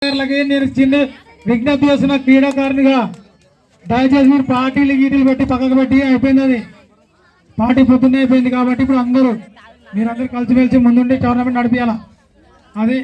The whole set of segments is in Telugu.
నేను చిన్న విజ్ఞప్తి చేస్తున్న క్రీడాకారునిగా దయచేసి మీరు పార్టీలు గీటీలు పెట్టి పక్కకు పెట్టి అయిపోయింది. అది పార్టీ పొద్దున్నే అయిపోయింది కాబట్టి ఇప్పుడు మీరందరూ కలిసిమెలిసి ముందుండి టోర్నమెంట్ నడిపించాలా. అది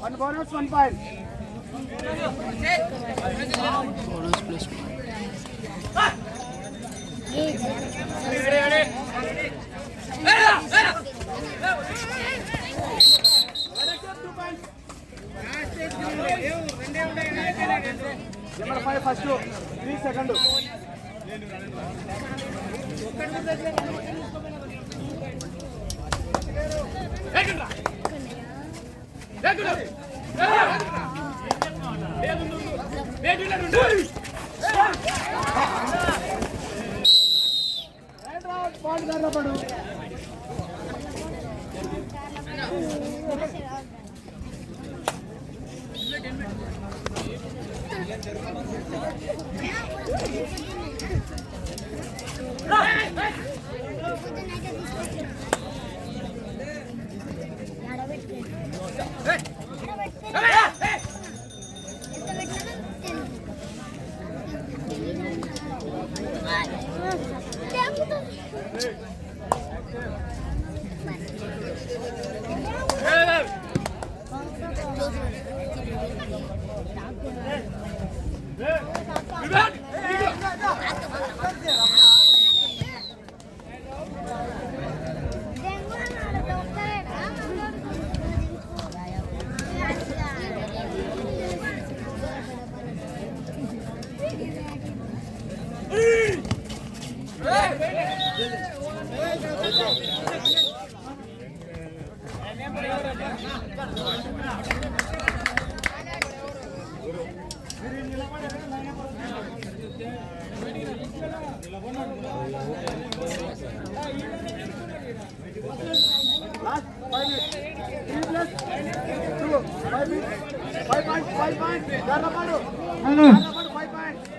one bonus, 1 point. Bonus plus 1. Number 5 first, 3 second.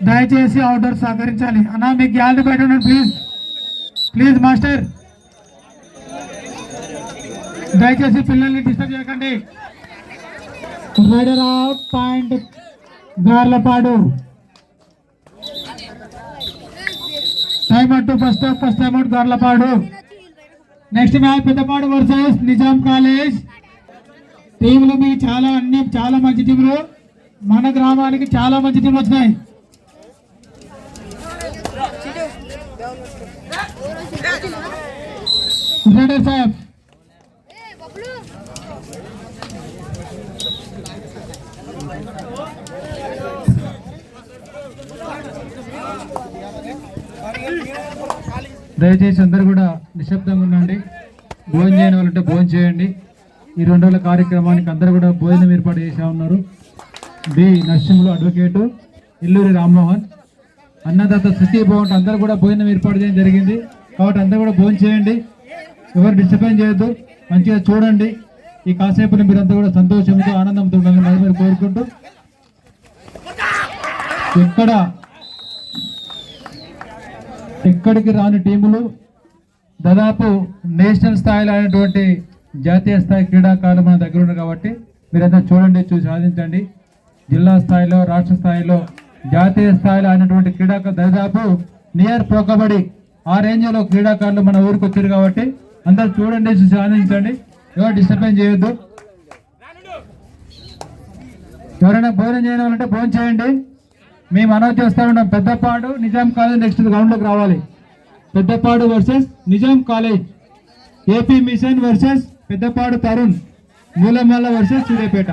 దయచేసి అవుట్డోర్ సహకరించాలి. అన్నా మీకు గ్యాలరీ బయట ఉండండి ప్లీజ్. ప్లీజ్ మాస్టర్ దయచేసి పిల్లల్ని డిస్టర్బ్ చేయకండి. Rider out point Garlapadu. Time out first time out Garlapadu. Next match Peddapadu versus Nizam college. టీంలు మీ చాలా మంచి టీంలు, మన గ్రామానికి చాలా మంచి టీంలు వచ్చినాయి. రైడర్ సాహెబ్ దయచేసి అందరు కూడా నిశ్శబ్దంగా ఉండండి. భోజనం చేయని వాళ్ళంటే భోజనం చేయండి. ఈ 2 రోజుల కార్యక్రమానికి అందరూ కూడా భోజనం ఏర్పాటు చేసా ఉన్నారు. బి నరసింహులు అడ్వకేటు, ఇల్లూరి రామ్మోహన్, అన్నదాత స్థితి బాగుంటే అందరూ కూడా భోజనం ఏర్పాటు చేయడం జరిగింది. కాబట్టి అందరూ కూడా భోజనం చేయండి, ఎవరు డిస్టర్బెన్స్ చేయొద్దు, మంచిగా చూడండి. ఈ కాసేపుని మీరంతా కూడా సంతోషంతో ఆనందంతో ఉండాలని మరి కోరుకుంటూ ఎక్కడికి రాని టీములు దాదాపు నేషనల్ స్థాయిలో అయినటువంటి జాతీయ స్థాయి క్రీడాకారులు మన దగ్గర ఉన్నారు. కాబట్టి మీరంతా చూడండి, చూసి సాధించండి. జిల్లా స్థాయిలో, రాష్ట్ర స్థాయిలో, జాతీయ స్థాయిలో అయినటువంటి క్రీడాకారులు దాదాపు నియర్ ప్రో కబడ్డీ ఆ రేంజ్లో క్రీడాకారులు మన ఊరికి వచ్చారు. కాబట్టి అందరూ చూడండి, చూసి సాధించండి, ఎవరు డిస్టర్బెన్స్ చేయొద్దు. ఎవరైనా భోజనం చేయడం వాళ్ళంటే భోజనం చేయండి. మేము అనౌన్స్ చేస్తా ఉన్నాం, పెద్దపాడు నిజాం కాలేజ్ నెక్స్ట్ గ్రౌండ్లోకి రావాలి. Peddapadu versus Nizam college, AP mission versus Peddapadu Tarun, Moolamalla versus Suryapet.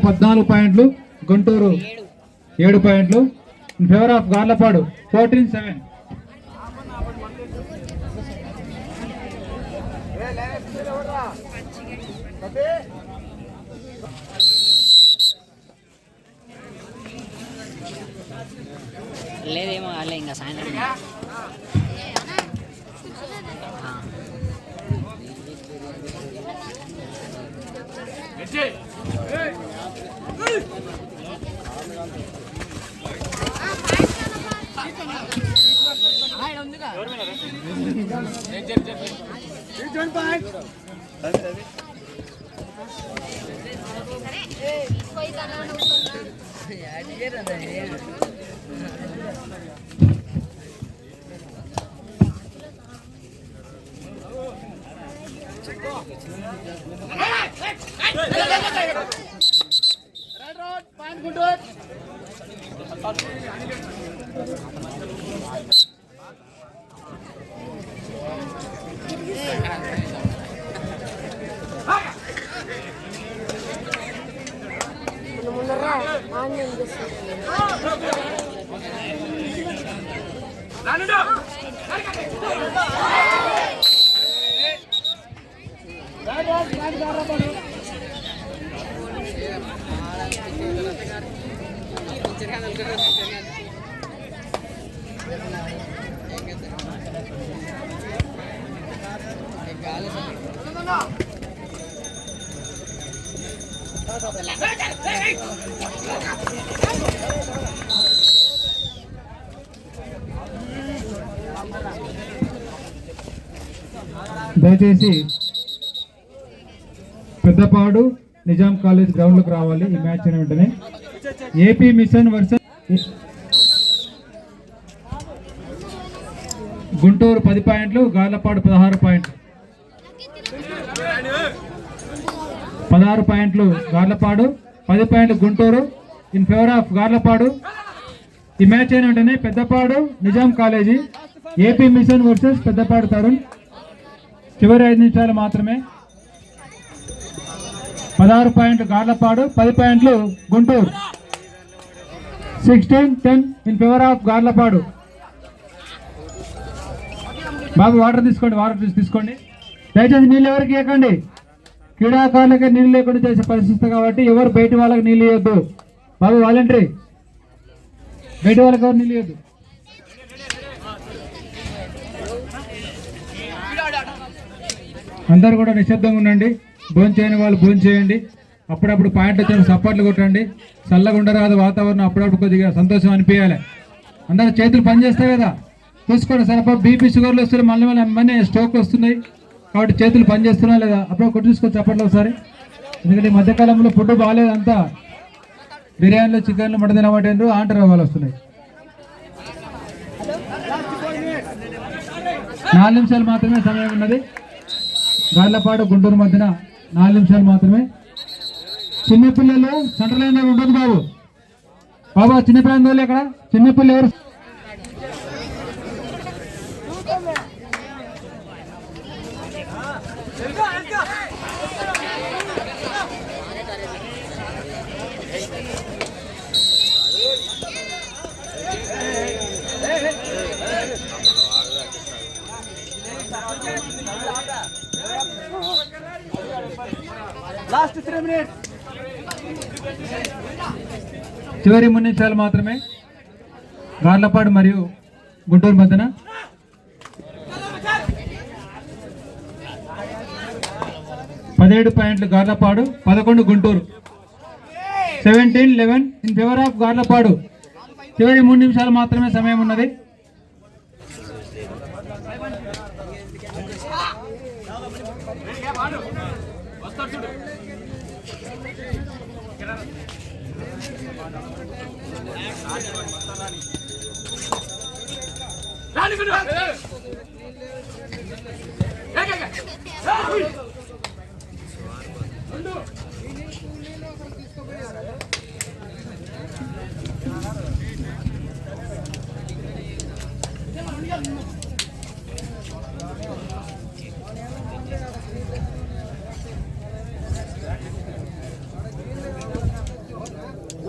పద్నాలుగు పాయింట్లు, గుంటూరు 7 పాయింట్లు. In favour of Garlapadu 14-7. లేదేమో అలా ఇంకా సాయంత్రం దయచేసి పెద్దపాడు నిజాం కాలేజ్ గ్రౌండ్లోకి రావాలి. ఈ మ్యాచ్ అయిన వెంటనే ఏపీ మిషన్ వర్సెస్ గుంటూరు 10 పాయింట్లు, గార్లపాడు 16 పాయింట్లు. 16 పాయింట్లు గార్లపాడు, 10 పాయింట్లు Guntur. In favour of Garlapadu. ఈ మ్యాచ్ అయిన వెంటనే Peddapadu Nizam college, AP mission versus Peddapadu Tarun. చివరి 5 నిమిషాలు మాత్రమే. 16 పాయింట్లు గార్లపాడు, 10 పాయింట్లు Guntur. 16-10 in favour of Garlapadu. బాబు వాటర్ తీసుకోండి. దయచేసి నీళ్ళు ఎవరికి ఇవ్వకండి. క్రీడాకారులకే నీళ్ళు లేకుండా చేసే పరిస్థితి కాబట్టి ఎవరు బయట వాళ్ళకి నీళ్ళు ఇవ్వద్దు. బాబు వాలంటరీ బయట వాళ్ళకి ఎవరు నీళ్ళు ఇవ్వద్దు. అందరు కూడా నిశ్శబ్దంగా ఉండండి. భోజనం చేయని వాళ్ళు భోజనం చేయండి. అప్పుడప్పుడు పాయింట్లు వచ్చి సపోర్ట్లు కొట్టండి. చల్లగా ఉండరాదు వాతావరణం. అప్పుడప్పుడు కొద్దిగా సంతోషం అనిపించాలి. అందరూ చేతులు పనిచేస్తాయి కదా, చూసుకోండి. సరిపో బీపీ షుగర్లు వస్తున్నాయి, మళ్ళీ స్ట్రోక్ వస్తున్నాయి. కాబట్టి చేతులు పనిచేస్తున్నా లేదా అప్పుడు కొట్టి చూసుకోవచ్చు చప్పట్లు ఒకసారి. ఎందుకంటే ఈ మధ్యకాలంలో ఫుడ్ బాగాలేదు. అంతా బిర్యానీలు, చికెన్లు, మటన్ తినబట్టేందుకు ఆంటీ రోగాలు వస్తున్నాయి. 4 నిమిషాలు మాత్రమే సమయం ఉన్నది. గార్లపాడు గుంటూరు మధ్యన 4 నిమిషాలు మాత్రమే. చిన్నపిల్లలు సెంటర్ లైన్ ఉండదు బాబు. చిన్నపిల్లలు ఎక్కడ? చిన్నపిల్లలు ఎవరు? Last 3 minutes. చివరి 3 నిమిషాలు మాత్రమే. గార్లపాడు మరియు గుంటూరు మధ్యన 17 పాయింట్లు Garlapadu, 11 Guntur. 17-11 in favour of Garlapadu. చివరి 3 నిమిషాలు మాత్రమే సమయం ఉన్నది.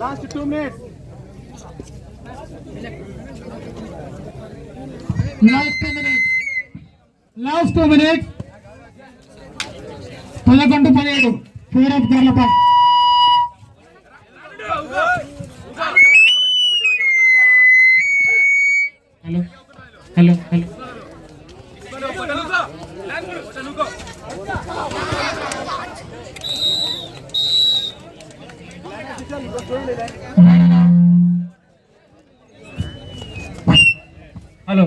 Last 2 minutes. Last 2 minutes. 11-17 favour of Garlapadu. Hello hello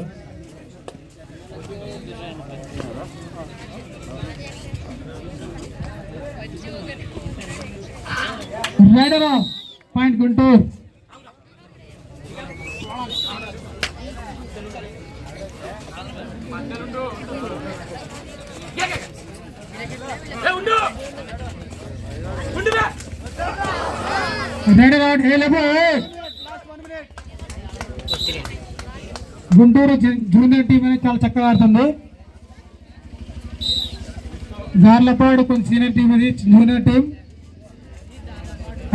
raider point Guntur. Raider out. Guntur junior team అనేది చాలా చక్కగా ఆడుతుంది. గార్లపాడు కొంచెం సీనియర్ టీం, అది జూనియర్ టీం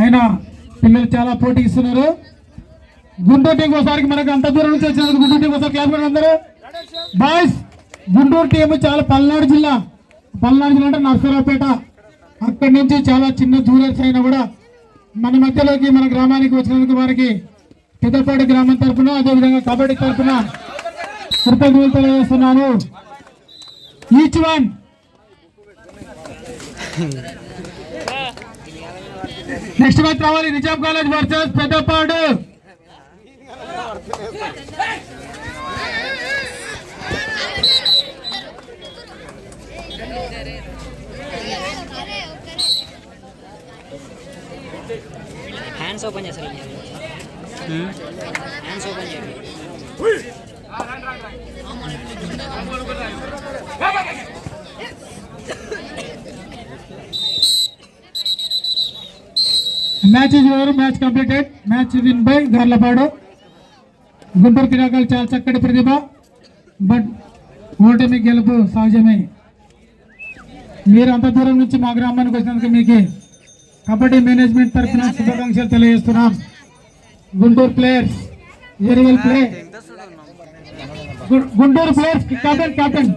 అయినా పిల్లలు చాలా పోటీ ఇస్తున్నారు. గుంటూరు టీం ఒకసారి మనకు అంత దూరం నుంచి వచ్చినందుకు గుంటూరు టీం ఒకసారి క్లాస్ అందరూ బాయ్స్. గుంటూరు టీం చాలా పల్నాడు జిల్లా అంటే నర్సరావుపేట, అక్కడి నుంచి చాలా చిన్న జూనియర్స్ అయినా కూడా మన మధ్యలోకి మన గ్రామానికి వచ్చినందుకు వారికి పెద్దపాటి గ్రామం తరఫున అదేవిధంగా కబడ్డీ తరఫున కృతజ్ఞతలు తెలియజేస్తున్నాను. ఈచ్ వన్ నెక్స్ట్ మ్యాచ్ రావాలి. Nizam college versus Peddapadu. Hands open చేస్తారు. హ్యాండ్స్ ఓపెన్ చేయండి. Match is over. Match completed. Match win by Garlapadu. Guntur క్రీడాకారులు చాలా చక్కటి ప్రతిభ, బట్ ఓటమి గెలుపు సహజమే. మీరు అంత దూరం నుంచి మా గ్రామానికి వచ్చినందుకు మీకు కబడ్డీ మేనేజ్మెంట్ తరఫున శుభాకాంక్షలు తెలియజేస్తున్నాం. Guntur players very well play. Guntur players captain